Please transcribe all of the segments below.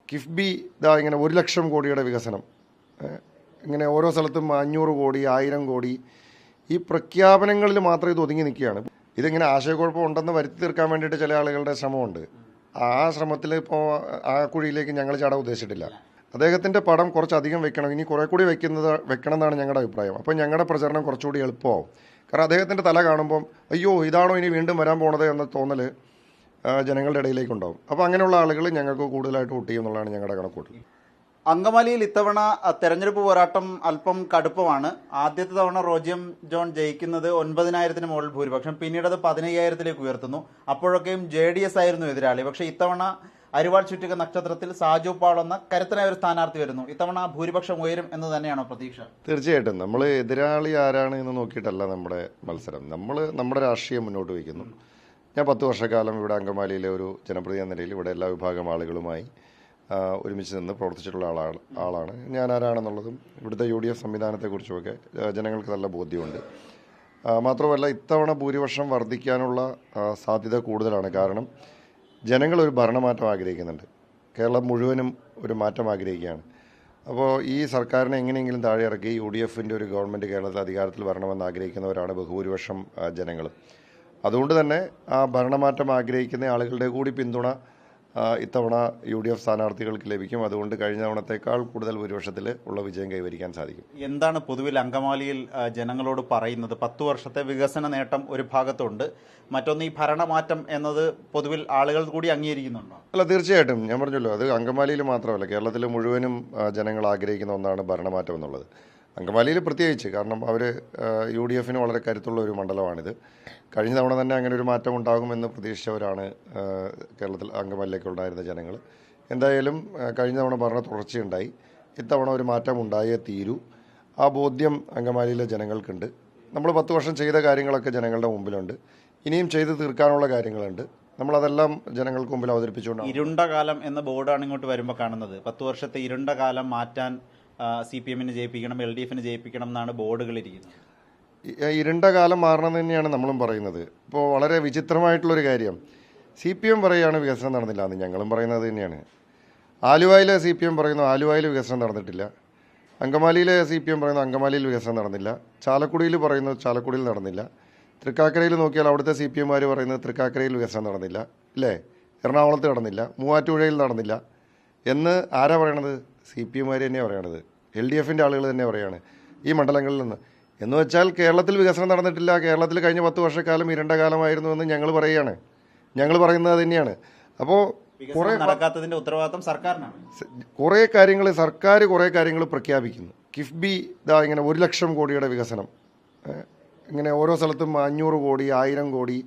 കിഫ്ബി ഇതാ ഇങ്ങനെ 1,00,000 കോടിയുടെ വികസനം, ഇങ്ങനെ ഓരോ സ്ഥലത്തും 500 കോടി 1000 കോടി, ഈ പ്രഖ്യാപനങ്ങളിൽ മാത്രം ഇത് ഒതുങ്ങി നിൽക്കുകയാണ്. ഇതിങ്ങനെ ആശയക്കുഴപ്പം ഉണ്ടെന്ന് വരുത്തി തീർക്കാൻ വേണ്ടിയിട്ട് ചില ആളുകളുടെ ശ്രമമുണ്ട്. ആ ശ്രമത്തിൽ ഇപ്പോൾ ആ കുഴിയിലേക്ക് ഞങ്ങൾ ചാടാൻ ഉദ്ദേശിച്ചിട്ടില്ല. അദ്ദേഹത്തിൻ്റെ പടം കുറച്ചധികം വെക്കണം, ഇനി കുറേ കൂടി വെക്കണം എന്നാണ് ഞങ്ങളുടെ അഭിപ്രായം. അപ്പോൾ ഞങ്ങളുടെ പ്രചരണം കുറച്ചുകൂടി എളുപ്പമാവും. കാരണം അദ്ദേഹത്തിൻ്റെ തല കാണുമ്പം അയ്യോ ഇതാണോ ഇനി വീണ്ടും വരാൻ പോണത് എന്ന തോന്നൽ ജനങ്ങളുടെ ഇടയിലേക്കുണ്ടാവും. അപ്പോൾ അങ്ങനെയുള്ള ആളുകൾ ഞങ്ങൾക്ക് കൂടുതലായിട്ട് വോട്ട് ചെയ്യും എന്നുള്ളതാണ് ഞങ്ങളുടെ കണക്കൂട്ടൽ. അങ്കമാലിയിൽ ഇത്തവണ തെരഞ്ഞെടുപ്പ് പോരാട്ടം അല്പം കടുപ്പമാണ്. ആദ്യത്തെ തവണ റോജിയം ജോൺ ജയിക്കുന്നത് 9,000-ന് മുകളിൽ ഭൂരിപക്ഷം, പിന്നീട് അത് 15,000-ലേക്ക് ഉയർത്തുന്നു. അപ്പോഴൊക്കെയും JDS ആയിരുന്നു എതിരാളി. പക്ഷേ ഇത്തവണ അരിവാൾ ചുറ്റിക നക്ഷത്രത്തിൽ സാജു പാൾ എന്ന കരുത്തനായ ഒരു സ്ഥാനാർത്ഥി വരുന്നു. ഇത്തവണ ഭൂരിപക്ഷം ഉയരും എന്ന് തന്നെയാണോ പ്രതീക്ഷ? തീർച്ചയായിട്ടും നമ്മൾ എതിരാളി ആരാണ് എന്ന് നോക്കിയിട്ടല്ല നമ്മുടെ മത്സരം. നമ്മൾ നമ്മുടെ രാഷ്ട്രീയം മുന്നോട്ട് വയ്ക്കുന്നു. ഞാൻ 10 വർഷക്കാലം ഇവിടെ അങ്കമാലിയിലെ ഒരു ജനപ്രതിനിധി എന്ന നിലയിൽ ഇവിടെ എല്ലാ വിഭാഗം ആളുകളുമായി ഒരുമിച്ച് നിന്ന് പ്രവർത്തിച്ചിട്ടുള്ള ആളാണ് ഞാൻ. ആരാണെന്നുള്ളതും ഇവിടുത്തെ UDF സംവിധാനത്തെക്കുറിച്ചുമൊക്കെ ജനങ്ങൾക്ക് നല്ല ബോധ്യമുണ്ട്. മാത്രമല്ല ഇത്തവണ ഭൂരിപക്ഷം വർദ്ധിക്കാനുള്ള സാധ്യത കൂടുതലാണ്. കാരണം ജനങ്ങൾ ഒരു ഭരണമാറ്റം ആഗ്രഹിക്കുന്നുണ്ട്. കേരളം മുഴുവനും ഒരു മാറ്റം ആഗ്രഹിക്കുകയാണ്. അപ്പോൾ ഈ സർക്കാരിനെ എങ്ങനെയെങ്കിലും താഴെ ഇറക്കി UDFൻ്റെ ഒരു ഗവൺമെൻറ് കേരളത്തിൽ അധികാരത്തിൽ വരണമെന്ന് ആഗ്രഹിക്കുന്നവരാണ് ബഹുഭൂരിപക്ഷം ജനങ്ങൾ. അതുകൊണ്ട് തന്നെ ആ ഭരണമാറ്റം ആഗ്രഹിക്കുന്ന ആളുകളുടെ കൂടി പിന്തുണ ഇത്തവണ UDF സ്ഥാനാർത്ഥികൾക്ക് ലഭിക്കും. അതുകൊണ്ട് കഴിഞ്ഞ തവണത്തേക്കാൾ കൂടുതൽ ഭൂരിപക്ഷത്തിൽ ഉള്ള വിജയം കൈവരിക്കാൻ സാധിക്കും. എന്താണ് പൊതുവിൽ അങ്കമാലിയിൽ ജനങ്ങളോട് പറയുന്നത്? 10 വർഷത്തെ വികസന നേട്ടം ഒരു ഭാഗത്തുണ്ട്, മറ്റൊന്ന് ഈ ഭരണമാറ്റം എന്നത് പൊതുവിൽ ആളുകൾ കൂടി അംഗീകരിക്കുന്നുണ്ടോ? അല്ല, തീർച്ചയായിട്ടും. ഞാൻ പറഞ്ഞല്ലോ, അത് അങ്കമാലിയിൽ മാത്രമല്ല കേരളത്തിൽ മുഴുവനും ജനങ്ങൾ ആഗ്രഹിക്കുന്ന ഒന്നാണ് ഭരണമാറ്റം എന്നുള്ളത്. അങ്കമാലിയിൽ പ്രത്യേകിച്ച്, കാരണം അവർ UDFന് വളരെ കരുത്തുള്ള ഒരു മണ്ഡലമാണിത്. കഴിഞ്ഞ തവണ തന്നെ അങ്ങനെ ഒരു മാറ്റം ഉണ്ടാകുമെന്ന് പ്രതീക്ഷിച്ചവരാണ് കേരളത്തിൽ അങ്കമാലിയിലേക്ക് ഉണ്ടായിരുന്ന ജനങ്ങൾ. എന്തായാലും കഴിഞ്ഞ തവണ ഭരണ തുടർച്ചയുണ്ടായി, ഇത്തവണ ഒരു മാറ്റം ഉണ്ടായേ തീരൂ. ആ ബോധ്യം അങ്കമാലിയിലെ ജനങ്ങൾക്കുണ്ട്. നമ്മൾ 10 വർഷം ചെയ്ത കാര്യങ്ങളൊക്കെ ജനങ്ങളുടെ മുമ്പിലുണ്ട്. ഇനിയും ചെയ്തു തീർക്കാനുള്ള കാര്യങ്ങളുണ്ട്. നമ്മളതെല്ലാം ജനങ്ങൾക്ക് മുമ്പിൽ അവതരിപ്പിച്ചുകൊണ്ടാണ്. ഇരുണ്ട കാലം എന്ന ബോർഡാണ് ഇങ്ങോട്ട് വരുമ്പോൾ കാണുന്നത്. 10 വർഷത്തെ ഇരുണ്ട കാലം മാറ്റാൻ CPM-നെ ജയിപ്പിക്കണം, LDF-നെ ജയിപ്പിക്കണം എന്നാണ് ബോർഡുകൾ ഇരിക്കുന്നത്. ഇരുണ്ട കാലം മാറണമെന്ന് തന്നെയാണ് നമ്മളും പറയുന്നത്. ഇപ്പോൾ വളരെ വിചിത്രമായിട്ടുള്ളൊരു കാര്യം, CPM പറയുകയാണ് വികസനം നടന്നില്ല എന്ന്, ഞങ്ങളും പറയുന്നത് തന്നെയാണ്. ആലുവയിലെ CPM പറയുന്നു ആലുവയിൽ വികസനം നടന്നിട്ടില്ല. അങ്കമാലിയിലെ CPM പറയുന്നു അങ്കമാലിയിൽ വികസനം നടന്നില്ല. ചാലക്കുടിയിൽ പറയുന്നു ചാലക്കുടിയിൽ നടന്നില്ല. തൃക്കാക്കരയിൽ നോക്കിയാൽ അവിടുത്തെ CPM-മാർ പറയുന്നത് തൃക്കാക്കരയിൽ വികസനം നടന്നില്ല, അല്ലേ? എറണാകുളത്ത് നടന്നില്ല, മൂവാറ്റുപുഴയിൽ നടന്നില്ല എന്ന് ആരാ പറയണത്? CPM-മാർ തന്നെയാണ് പറയണത്. LDF-ൻ്റെ ആളുകൾ തന്നെ പറയാണ് ഈ മണ്ഡലങ്ങളിൽ നിന്ന്. എന്ന് വെച്ചാൽ കേരളത്തിൽ വികസനം നടന്നിട്ടില്ല, കേരളത്തിൽ കഴിഞ്ഞ 10 വർഷക്കാലം ഇരുണ്ട കാലമായിരുന്നു എന്ന് ഞങ്ങൾ പറയുകയാണ്. ഞങ്ങൾ പറയുന്നത് തന്നെയാണ്. അപ്പോൾ നടക്കാത്തതിന്റെ ഉത്തരവാദിത്തം സർക്കാരിനാണ്. സർക്കാർ കുറേ കാര്യങ്ങൾ പ്രഖ്യാപിക്കുന്നു. കിഫ്ബി ഇതാ ഇങ്ങനെ 1,00,000 കോടിയുടെ വികസനം, ഇങ്ങനെ ഓരോ സ്ഥലത്തും 500 കോടി 1000 കോടി,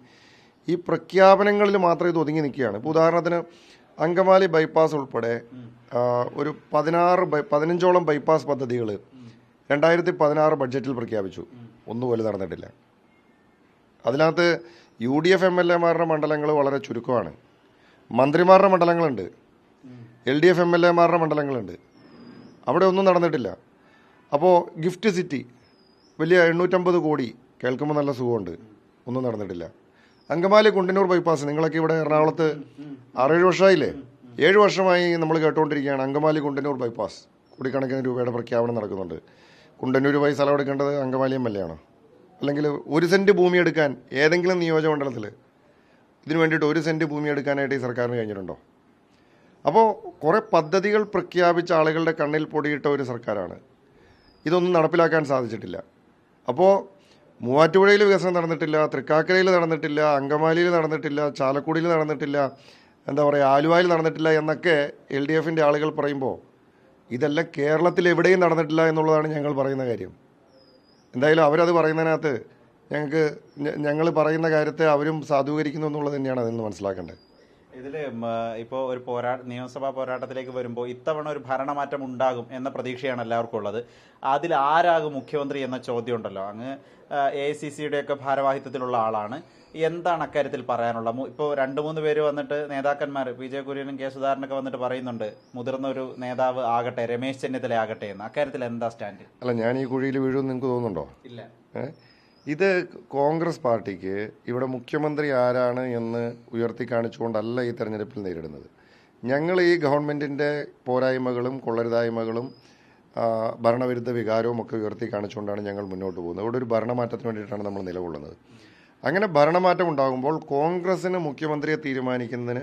ഈ പ്രഖ്യാപനങ്ങളിൽ മാത്രം ഇത് ഒതുങ്ങി നിൽക്കുകയാണ്. ഇപ്പോൾ ഉദാഹരണത്തിന് അങ്കമാലി ബൈപ്പാസ് ഉൾപ്പെടെ ഒരു 15ഓളം ബൈപ്പാസ് പദ്ധതികൾ 2016 ബഡ്ജറ്റിൽ പ്രഖ്യാപിച്ചു. ഒന്നുപോലെ നടന്നിട്ടില്ല. അതിനകത്ത് UDF MLA-മാരുടെ മണ്ഡലങ്ങൾ വളരെ ചുരുക്കമാണ്. മന്ത്രിമാരുടെ മണ്ഡലങ്ങളുണ്ട്, LDF MLA-മാരുടെ മണ്ഡലങ്ങളുണ്ട്, അവിടെ ഒന്നും നടന്നിട്ടില്ല. അപ്പോൾ ഗിഫ്റ്റ് സിറ്റി വലിയ 850 കോടി കേൾക്കുമ്പോൾ നല്ല സുഖമുണ്ട്, ഒന്നും നടന്നിട്ടില്ല. അങ്കമാലി കുണ്ടന്നൂർ ബൈപ്പാസ്, നിങ്ങളൊക്കെ ഇവിടെ എറണാകുളത്ത് 6-7 വർഷമായില്ലേ, 7 വർഷമായി നമ്മൾ കേട്ടുകൊണ്ടിരിക്കുകയാണ് അങ്കമാലി കുണ്ടന്നൂർ ബൈപ്പാസ്. കോടിക്കണക്കിന് രൂപയുടെ പ്രഖ്യാപനം നടക്കുന്നുണ്ട്. കുണ്ടന്നൂർ പോയി സ്ഥലം എടുക്കേണ്ടത് അങ്കമാലി MLA ആണോ? അല്ലെങ്കിൽ 1 സെൻറ്റ് ഭൂമി എടുക്കാൻ ഏതെങ്കിലും നിയോജകമണ്ഡലത്തിൽ ഇതിനു വേണ്ടിയിട്ട് 1 സെൻറ്റ് ഭൂമി എടുക്കാനായിട്ട് ഈ സർക്കാരിന് കഴിഞ്ഞിട്ടുണ്ടോ? അപ്പോൾ കുറേ പദ്ധതികൾ പ്രഖ്യാപിച്ച ആളുകളുടെ കണ്ണിൽ പൊടിയിട്ട ഒരു സർക്കാരാണ്. ഇതൊന്നും നടപ്പിലാക്കാൻ സാധിച്ചിട്ടില്ല. അപ്പോൾ മൂവാറ്റുപുഴയിൽ വികസനം നടന്നിട്ടില്ല, തൃക്കാക്കരയിൽ നടന്നിട്ടില്ല, അങ്കമാലിയിൽ നടന്നിട്ടില്ല, ചാലക്കുടിയിൽ നടന്നിട്ടില്ല, എന്താ പറയുക, ആലുവയിൽ നടന്നിട്ടില്ല എന്നൊക്കെ LDF-ൻ്റെ ആളുകൾ പറയുമ്പോൾ ഇതെല്ലാം കേരളത്തിൽ എവിടെയും നടന്നിട്ടില്ല എന്നുള്ളതാണ് ഞങ്ങൾ പറയുന്ന കാര്യം. എന്തായാലും അവരത് പറയുന്നതിനകത്ത് ഞങ്ങൾ പറയുന്ന കാര്യത്തെ അവരും സാധൂകരിക്കുന്നു എന്നുള്ളത് തന്നെയാണ് അതിൽ നിന്ന് മനസ്സിലാക്കേണ്ടത്. ഇതിൽ ഇപ്പോൾ ഒരു നിയമസഭാ പോരാട്ടത്തിലേക്ക് വരുമ്പോൾ ഇത്തവണ ഒരു ഭരണമാറ്റം ഉണ്ടാകും എന്ന പ്രതീക്ഷയാണ് എല്ലാവർക്കും ഉള്ളത്. അതിൽ ആരാകും മുഖ്യമന്ത്രി എന്ന ചോദ്യം ഉണ്ടല്ലോ. അങ്ങ് AICC-യുടെയൊക്കെ ഭാരവാഹിത്വത്തിലുള്ള ആളാണ്. എന്താണ് അക്കാര്യത്തിൽ പറയാനുള്ളത്? ഇപ്പോൾ 2-3 പേര് വന്നിട്ട് നേതാക്കന്മാർ, PJ കുര്യനും K സുധാകരനൊക്കെ വന്നിട്ട് പറയുന്നുണ്ട് മുതിർന്ന ഒരു നേതാവ് ആകട്ടെ, രമേശ് ചെന്നിത്തല ആകട്ടെ എന്ന്. അക്കാര്യത്തിൽ എന്താ സ്റ്റാൻഡ്? അല്ല, ഞാൻ ഈ കുഴിയിൽ വീഴുമെന്ന് നിങ്ങൾക്ക് തോന്നുന്നുണ്ടോ? ഇല്ല. ഇത് കോൺഗ്രസ് പാർട്ടിക്ക് ഇവിടെ മുഖ്യമന്ത്രി ആരാണ് എന്ന് ഉയർത്തി കാണിച്ചുകൊണ്ടല്ല ഈ തെരഞ്ഞെടുപ്പിൽ നേരിടുന്നത്. ഞങ്ങൾ ഈ ഗവൺമെൻറ്റിൻ്റെ പോരായ്മകളും കൊള്ളരുതായ്മകളും ഭരണവിരുദ്ധ വികാരവും ഒക്കെ ഉയർത്തി കാണിച്ചുകൊണ്ടാണ് ഞങ്ങൾ മുന്നോട്ട് പോകുന്നത്. ഇവിടെ ഒരു ഭരണമാറ്റത്തിന് വേണ്ടിയിട്ടാണ് നമ്മൾ നിലകൊള്ളുന്നത്. അങ്ങനെ ഭരണമാറ്റം ഉണ്ടാകുമ്പോൾ കോൺഗ്രസ്സിന് മുഖ്യമന്ത്രിയെ തീരുമാനിക്കുന്നതിന്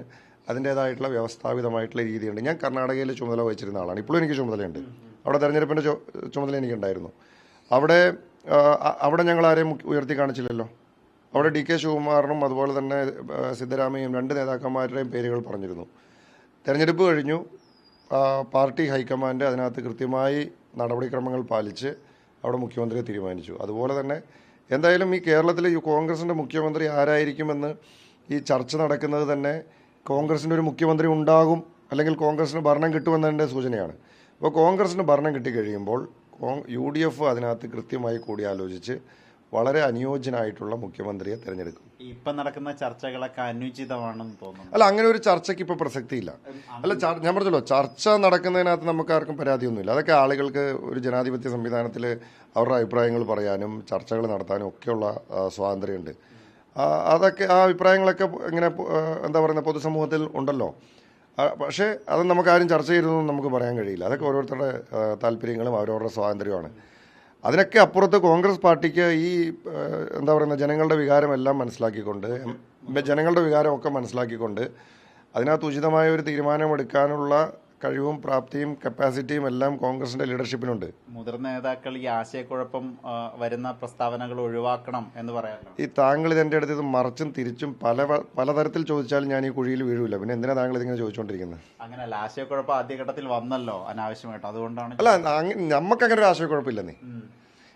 അതിൻ്റേതായിട്ടുള്ള വ്യവസ്ഥാപിതമായിട്ടുള്ള രീതിയുണ്ട്. ഞാൻ കർണാടകയിൽ ചുമതല വഹിച്ചിരുന്ന ആളാണ്. ഇപ്പോഴും എനിക്ക് ചുമതലയുണ്ട്. അവിടെ തെരഞ്ഞെടുപ്പിൻ്റെ ചുമതല എനിക്കുണ്ടായിരുന്നു. അവിടെ ഞങ്ങൾ ആരെയും ഉയർത്തി കാണിച്ചില്ലല്ലോ. അവിടെ DK ശിവകുമാറിനും അതുപോലെ തന്നെ സിദ്ധരാമയ്യയും 2 നേതാക്കന്മാരുടെയും പേരുകൾ പറഞ്ഞിരുന്നു. തെരഞ്ഞെടുപ്പ് കഴിഞ്ഞു. പാർട്ടി ഹൈക്കമാൻഡ് അതിനകത്ത് കൃത്യമായി നടപടിക്രമങ്ങൾ പാലിച്ച് അവിടെ മുഖ്യമന്ത്രിയെ തീരുമാനിച്ചു. അതുപോലെ തന്നെ എന്തായാലും ഈ കേരളത്തിലെ ഈ കോൺഗ്രസിൻ്റെ മുഖ്യമന്ത്രി ആരായിരിക്കുമെന്ന് ഈ ചർച്ച നടക്കുന്നത് തന്നെ കോൺഗ്രസിൻ്റെ ഒരു മുഖ്യമന്ത്രി ഉണ്ടാകും, അല്ലെങ്കിൽ കോൺഗ്രസിന് ഭരണം കിട്ടുമെന്നതിൻ്റെ സൂചനയാണ്. അപ്പോൾ കോൺഗ്രസിന് ഭരണം കിട്ടിക്കഴിയുമ്പോൾ UDF അതിനകത്ത് കൃത്യമായി കൂടിയാലോചിച്ച് വളരെ അനുയോജ്യനായിട്ടുള്ള മുഖ്യമന്ത്രിയെ തിരഞ്ഞെടുക്കും. ഇപ്പം നടക്കുന്ന ചർച്ചകളൊക്കെ അനുചിതമാണെന്ന് തോന്നുന്നു. അല്ല, അങ്ങനെ ഒരു ചർച്ചയ്ക്ക് ഇപ്പോൾ പ്രസക്തിയില്ല. അല്ല, ഞാൻ പറഞ്ഞല്ലോ, ചർച്ച നടക്കുന്നതിനകത്ത് നമുക്ക് ആർക്കും പരാതിയൊന്നുമില്ല. അതൊക്കെ ആളുകൾക്ക് ഒരു ജനാധിപത്യ സംവിധാനത്തിൽ അവരുടെ അഭിപ്രായങ്ങൾ പറയാനും ചർച്ചകൾ നടത്താനും ഒക്കെയുള്ള സ്വാതന്ത്ര്യമുണ്ട്. അതൊക്കെ ആ അഭിപ്രായങ്ങളൊക്കെ ഇങ്ങനെ എന്താ പറയുക പൊതുസമൂഹത്തിൽ ഉണ്ടല്ലോ. പക്ഷേ അത് നമുക്കാരും ചർച്ച ചെയ്തതെന്നും നമുക്ക് പറയാൻ കഴിയില്ല. അതൊക്കെ ഓരോരുത്തരുടെ താല്പര്യങ്ങളും അവരവരുടെ സ്വാതന്ത്ര്യമാണ്. അതിനൊക്കെ അപ്പുറത്ത് കോൺഗ്രസ് പാർട്ടിക്ക് ഈ എന്താ പറയുക ജനങ്ങളുടെ വികാരമെല്ലാം മനസ്സിലാക്കിക്കൊണ്ട് ജനങ്ങളുടെ വികാരമൊക്കെ മനസ്സിലാക്കിക്കൊണ്ട് അതിനകത്ത് ഉചിതമായ ഒരു തീരുമാനമെടുക്കാനുള്ള കഴിവും പ്രാപ്തിയും കപ്പാസിറ്റിയും എല്ലാം കോൺഗ്രസിന്റെ ലീഡർഷിപ്പിനുണ്ട്. മുതിർന്ന നേതാക്കൾ ഈ ആശയക്കുഴപ്പം വരുന്ന പ്രസ്താവനകൾ ഒഴിവാക്കണം എന്ന് പറയാമല്ലോ. ഈ താങ്കൾ ഇതെൻ്റെ അടുത്ത് ഇത് മറിച്ചും തിരിച്ചും പലതരത്തിൽ ചോദിച്ചാൽ ഞാൻ ഈ കുഴിയിൽ വീഴൂല. പിന്നെ എന്തിനാ താങ്കൾ ഇതിങ്ങനെ ചോദിച്ചുകൊണ്ടിരിക്കുന്നത്? അങ്ങനെയല്ല, ആശയക്കുഴപ്പം ആദ്യഘട്ടത്തിൽ വന്നല്ലോ അനാവശ്യമായിട്ട്, അതുകൊണ്ടാണ്. അല്ല, നമുക്കങ്ങനെ ഒരു ആശയക്കുഴപ്പമില്ലെന്നേ.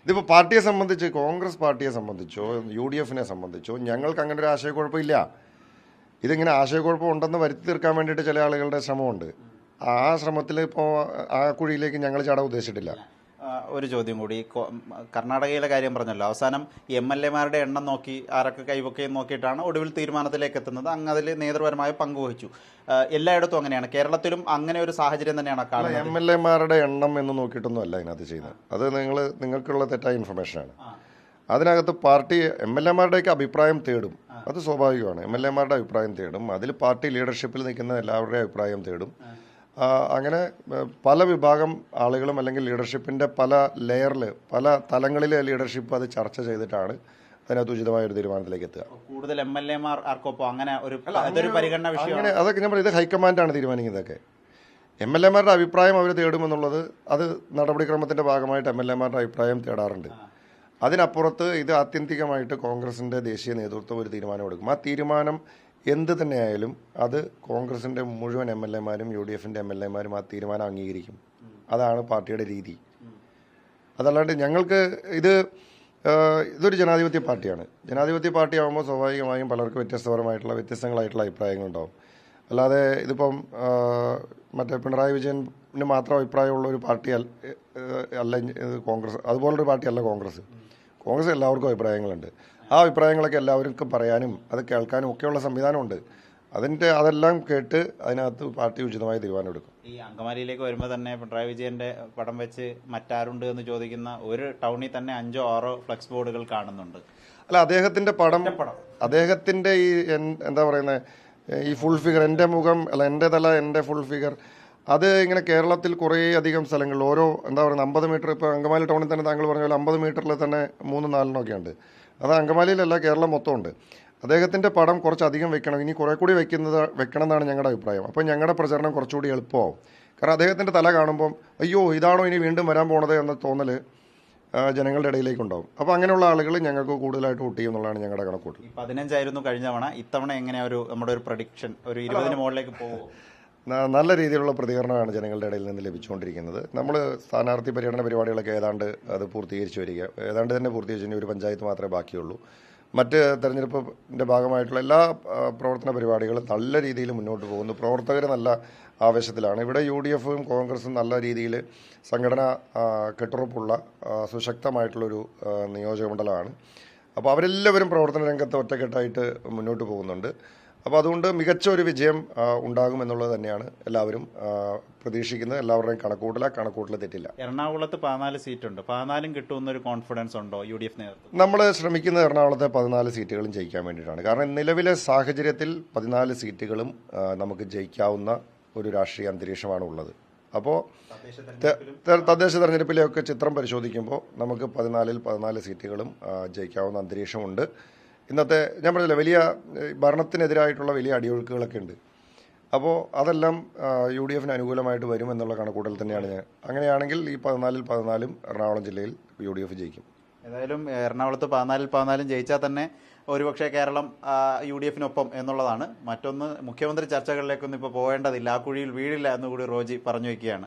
ഇതിപ്പോൾ പാർട്ടിയെ സംബന്ധിച്ച്, കോൺഗ്രസ് പാർട്ടിയെ സംബന്ധിച്ചോ UDFനെ സംബന്ധിച്ചോ ഞങ്ങൾക്ക് അങ്ങനെ ഒരു ആശയക്കുഴപ്പമില്ല. ഇതിങ്ങനെ ആശയക്കുഴപ്പം ഉണ്ടെന്ന് വരുത്തി തീർക്കാൻ വേണ്ടിയിട്ട് ചില ആളുകളുടെ ശ്രമമുണ്ട്. ആ ശ്രമത്തിൽ ഇപ്പോൾ ആ കുഴിയിലേക്ക് ഞങ്ങൾ ചാടാൻ ഉദ്ദേശിച്ചിട്ടില്ല. ഒരു ചോദ്യം കൂടി, കർണാടകയിലെ കാര്യം പറഞ്ഞല്ലോ, അവസാനം MLA-മാരുടെ എണ്ണം നോക്കി ആരൊക്കെ കൈവക്കുകയും നോക്കിയിട്ടാണ് ഒടുവിൽ തീരുമാനത്തിലേക്ക് എത്തുന്നത്. അങ്ങ് അതിൽ നേതൃപരമായ പങ്കുവഹിച്ചു. എല്ലായിടത്തും അങ്ങനെയാണ്. കേരളത്തിലും അങ്ങനെ ഒരു സാഹചര്യം തന്നെയാണ് കാണുന്നത്. MLA-മാരുടെ എണ്ണം എന്ന് നോക്കിയിട്ടൊന്നും അല്ല ഇതിനകത്ത് ചെയ്യുന്നത്. അത് നിങ്ങൾക്കുള്ള തെറ്റായ ഇൻഫർമേഷനാണ്. അതിനകത്ത് പാർട്ടി MLA-മാരുടെയൊക്കെ അഭിപ്രായം തേടും. അത് സ്വാഭാവികമാണ്. MLA-മാരുടെ അഭിപ്രായം തേടും. അതിൽ പാർട്ടി ലീഡർഷിപ്പിൽ നിൽക്കുന്ന എല്ലാവരുടെയും അഭിപ്രായം തേടും. അങ്ങനെ പല വിഭാഗം ആളുകളും അല്ലെങ്കിൽ ലീഡർഷിപ്പിൻ്റെ പല ലെയറിൽ പല തലങ്ങളിലെ ലീഡർഷിപ്പ് അത് ചർച്ച ചെയ്തിട്ടാണ് അതിനകത്ത് ഉചിതമായ ഒരു തീരുമാനത്തിലേക്ക് എത്തുക. കൂടുതൽ MLA-മാർ ആർക്കൊപ്പം അങ്ങനെ അതൊരു പരിഗണന വിഷയം. അങ്ങനെ അതൊക്കെ ഞാൻ പറയുന്നത് ഹൈക്കമാൻഡാണ് തീരുമാനിക്കുന്നതൊക്കെ. MLA-മാരുടെ അഭിപ്രായം അവർ തേടുമെന്നുള്ളത് അത് നടപടിക്രമത്തിൻ്റെ ഭാഗമായിട്ട് MLA-മാരുടെ അഭിപ്രായം തേടാറുണ്ട്. അതിനപ്പുറത്ത് ഇത് ആത്യന്തികമായിട്ട് കോൺഗ്രസിൻ്റെ ദേശീയ നേതൃത്വം ഒരു തീരുമാനമെടുക്കും. ആ തീരുമാനം എന്ത് തന്നെയായാലും അത് കോൺഗ്രസിൻ്റെ മുഴുവൻ MLA-മാരും UDFൻ്റെ MLA-മാരും ആ തീരുമാനം അംഗീകരിക്കും. അതാണ് പാർട്ടിയുടെ രീതി. അതല്ലാണ്ട് ഞങ്ങൾക്ക് ഇതൊരു ജനാധിപത്യ പാർട്ടിയാണ്. ജനാധിപത്യ പാർട്ടി ആകുമ്പോൾ സ്വാഭാവികമായും പലർക്കും വ്യത്യസ്തങ്ങളായിട്ടുള്ള അഭിപ്രായങ്ങളുണ്ടാവും. അല്ലാതെ ഇതിപ്പം മറ്റേ പിണറായി വിജയന് മാത്രം അഭിപ്രായമുള്ള ഒരു പാർട്ടി അല്ല കോൺഗ്രസ്. അതുപോലൊരു പാർട്ടിയല്ല കോൺഗ്രസ്. കോൺഗ്രസ് എല്ലാവർക്കും അഭിപ്രായങ്ങളുണ്ട്. ആ അഭിപ്രായങ്ങളൊക്കെ എല്ലാവർക്കും പറയാനും അത് കേൾക്കാനും ഒക്കെയുള്ള സംവിധാനമുണ്ട്. അതെല്ലാം കേട്ട് അതിനകത്ത് പാർട്ടി ഉചിതമായ തീരുമാനമെടുക്കും. ഈ അങ്കമാലിയിലേക്ക് വരുമ്പോൾ തന്നെ പിണറായി വിജയന്റെ പടം വെച്ച് മറ്റാരുണ്ട് എന്ന് ചോദിക്കുന്ന ഒരു ടൗണിൽ തന്നെ 5 or 6 ഫ്ലെക്സ് ബോർഡുകൾ കാണുന്നുണ്ട്. അല്ല, അദ്ദേഹത്തിന്റെ പടം, അദ്ദേഹത്തിന്റെ ഈ എന്താ പറയുന്നത്, ഈ ഫുൾ ഫിഗർ, എൻ്റെ മുഖം അല്ല, എൻ്റെ തല, എൻ്റെ ഫുൾ ഫിഗർ, അത് ഇങ്ങനെ കേരളത്തിൽ കുറേ അധികം സ്ഥലങ്ങളിൽ ഓരോ എന്താ പറയുക 50 മീറ്റർ, ഇപ്പോൾ അങ്കമാലി ടൗണിൽ തന്നെ താങ്കൾ പറഞ്ഞ പോലെ 50 മീറ്ററിൽ തന്നെ 3-4 ഉണ്ട്. അത് അങ്കമാലിയിലല്ല, കേരളം മൊത്തമുണ്ട്. അദ്ദേഹത്തിൻ്റെ പടം കുറച്ചധികം വെക്കണം, ഇനി കുറേ കൂടി വെക്കണം എന്നാണ് ഞങ്ങളുടെ അഭിപ്രായം. അപ്പോൾ ഞങ്ങളുടെ പ്രചരണം കുറച്ചുകൂടി എളുപ്പമാവും. കാരണം അദ്ദേഹത്തിൻ്റെ തല കാണുമ്പം അയ്യോ ഇതാണോ ഇനി വീണ്ടും വരാൻ പോണത് എന്ന തോന്നൽ ജനങ്ങളുടെ ഇടയിലേക്കുണ്ടാവും. അപ്പോൾ അങ്ങനെയുള്ള ആളുകൾ ഞങ്ങൾക്ക് കൂടുതലായിട്ട് വോട്ട് ചെയ്യും എന്നുള്ളതാണ് ഞങ്ങളുടെ കണക്കൂട്ട്. 15 കഴിഞ്ഞ തവണ, ഇത്തവണ എങ്ങനെയാ നമ്മുടെ ഒരു പ്രഡിക്ഷൻ, ഒരു 20 മുകളിലേക്ക് പോകുമോ? നല്ല രീതിയിലുള്ള പ്രതികരണമാണ് ജനങ്ങളുടെ ഇടയിൽ നിന്ന് ലഭിച്ചുകൊണ്ടിരിക്കുന്നത്. നമ്മൾ സ്ഥാനാർത്ഥി പര്യടന പരിപാടികളൊക്കെ ഏതാണ്ട് അത് പൂർത്തീകരിച്ച് വരിക, ഏതാണ്ട് തന്നെ പൂർത്തീകരിച്ച് ഒരു പഞ്ചായത്ത് മാത്രമേ ബാക്കിയുള്ളൂ. മറ്റ് തെരഞ്ഞെടുപ്പിൻ്റെ ഭാഗമായിട്ടുള്ള എല്ലാ പ്രവർത്തന പരിപാടികളും നല്ല രീതിയിൽ മുന്നോട്ട് പോകുന്നു. പ്രവർത്തകർ നല്ല ആവേശത്തിലാണ്. ഇവിടെ UDFും കോൺഗ്രസും നല്ല രീതിയിൽ സംഘടന കെട്ടുറപ്പുള്ള സുശക്തമായിട്ടുള്ളൊരു നിയോജക മണ്ഡലമാണ്. അപ്പോൾ അവരെല്ലാവരും പ്രവർത്തന രംഗത്ത് ഒറ്റക്കെട്ടായിട്ട് മുന്നോട്ട് പോകുന്നുണ്ട്. അപ്പോൾ അതുകൊണ്ട് മികച്ച ഒരു വിജയം ഉണ്ടാകുമെന്നുള്ളത് തന്നെയാണ് എല്ലാവരും പ്രതീക്ഷിക്കുന്നത്. എല്ലാവരുടെയും കണക്കൂട്ടൽ തെറ്റില്ല. എറണാകുളത്ത് 14 സീറ്റുണ്ട്. 14 കിട്ടുമെന്നൊരു കോൺഫിഡൻസ് ഉണ്ടോ UDF നേതൃത്വം? നമ്മൾ ശ്രമിക്കുന്നത് എറണാകുളത്തെ 14 സീറ്റുകളും ജയിക്കാൻ വേണ്ടിയിട്ടാണ്. കാരണം നിലവിലെ സാഹചര്യത്തിൽ 14 സീറ്റുകളും നമുക്ക് ജയിക്കാവുന്ന ഒരു രാഷ്ട്രീയ അന്തരീക്ഷമാണ് ഉള്ളത്. അപ്പോൾ തദ്ദേശ തെരഞ്ഞെടുപ്പിലെയൊക്കെ ചിത്രം പരിശോധിക്കുമ്പോൾ നമുക്ക് 14 സീറ്റുകളും ജയിക്കാവുന്ന അന്തരീക്ഷമുണ്ട്. ഇന്നത്തെ ഞാൻ പറഞ്ഞില്ല, വലിയ ഭരണത്തിനെതിരായിട്ടുള്ള വലിയ അടിയൊഴുക്കുകളൊക്കെ ഉണ്ട്. അപ്പോൾ അതെല്ലാം UDF അനുകൂലമായിട്ട് വരുമെന്നുള്ള കണക്കൂട്ടൽ തന്നെയാണ് ഞാൻ. അങ്ങനെയാണെങ്കിൽ ഈ 14 എറണാകുളം ജില്ലയിൽ UDF ജയിക്കും. ഏതായാലും എറണാകുളത്ത് 14 ജയിച്ചാൽ തന്നെ ഒരുപക്ഷെ കേരളം UDF-നൊപ്പം എന്നുള്ളതാണ്. മറ്റൊന്ന്, മുഖ്യമന്ത്രി ചർച്ചകളിലേക്കൊന്നും ഇപ്പോൾ പോകേണ്ടതില്ല, ആ കുഴിയിൽ വീഴില്ല എന്നുകൂടി റോജി പറഞ്ഞു വയ്ക്കുകയാണ്.